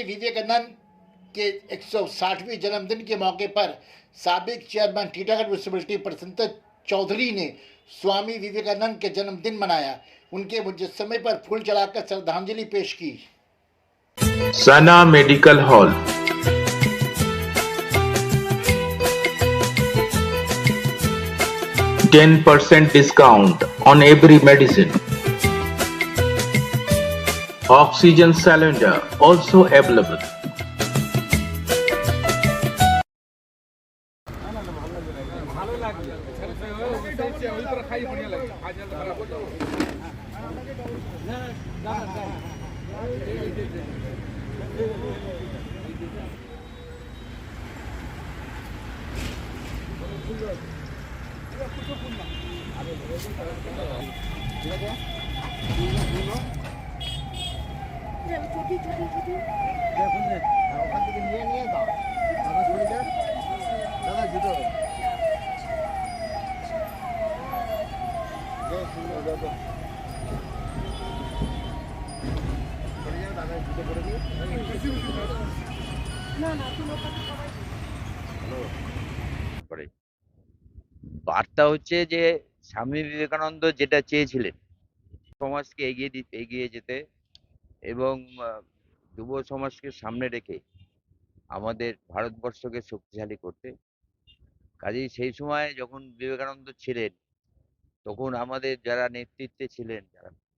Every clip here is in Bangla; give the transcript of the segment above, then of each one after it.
विवेकानंद के 160वें जन्मदिन के मौके पर साबिक चेयरमैन टेटा म्यूनसिपलटी परासंता चौधरी ने स्वामी विवेकानंद के जन्मदिन मनाया। उनके मुजस्समे पर फूल चढ़ाकर श्रद्धांजलि पेश की। सना medical hall, %10 discount on every medicine. Oxygen cylinder also available. বার্তা হচ্ছে যে স্বামী বিবেকানন্দ যেটা চেয়েছিলেন সমাজকে এগিয়ে যেতে এবং যুব সমাজকে সামনে রেখে আমাদের ভারতবর্ষকে শক্তিশালী করতে। কাজেই সেই সময় যখন বিবেকানন্দ ছিলেন তখন আমাদের যারা নেতৃত্বে ছিলেন,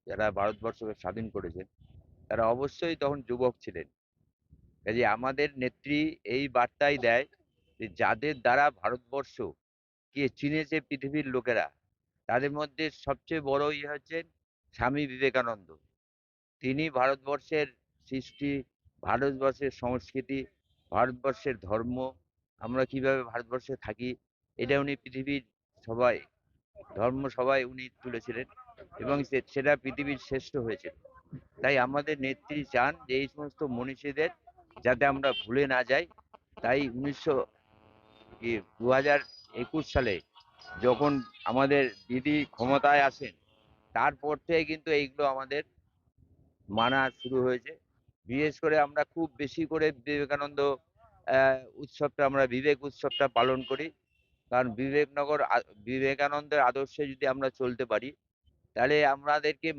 যারা ভারতবর্ষকে স্বাধীন করেছেন, তারা অবশ্যই তখন যুবক ছিলেন। কাজে আমাদের নেত্রী এই বার্তাই দেয় যে যাদের দ্বারা ভারতবর্ষকে চিনেছে পৃথিবীর লোকেরা, তাদের মধ্যে সবচেয়ে বড় হচ্ছেন স্বামী বিবেকানন্দ। তিনি ভারতবর্ষের সৃষ্টি, ভারতবর্ষের সংস্কৃতি, ভারতবর্ষের ধর্ম, আমরা কিভাবে ভারতবর্ষে থাকি, এটা উনি পৃথিবীর ধর্ম সবাই উনি তুলেছিলেন এবং সেটা পৃথিবীর শ্রেষ্ঠ হয়েছিল। তাই আমাদের নেত্রী চান যে এই সমস্ত মনীষীদের যাতে আমরা ভুলে না যাই। তাই 2021 সালে যখন আমাদের দিদি ক্ষমতায় আসেন, তারপর থেকে কিন্তু এইগুলো আমাদের মানা শুরু হয়েছে। বিশেষ করে আমরা খুব বেশি করে বিবেকানন্দ উৎসবটা, আমরা বিবেক উৎসবটা পালন করি। কারণ বিবেকানন্দের আদর্শে যদি আমরা চলতে পারি, তাহলে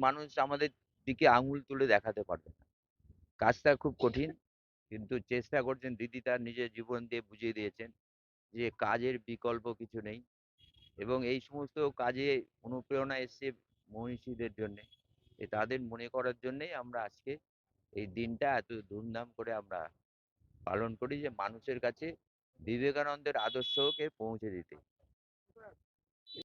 মানুষ আমাদের দিকে আঙুল তুলে দেখাতে পারবে না। কাজটা খুব কঠিন, কিন্তু চেষ্টা করছেন। দিদি তার নিজের জীবন দিয়ে বুঝিয়ে দিয়েছেন যে কাজের বিকল্প কিছু নেই এবং এই সমস্ত কাজে অনুপ্রেরণা এসছে মনীষীদের জন্যে। তাদের মনে করার জন্যেই আমরা আজকে এই দিনটা এত ধুমধাম করে আমরা পালন করি, যে মানুষের কাছে বিবেকানন্দের আদর্শকে পৌঁছে দিতে।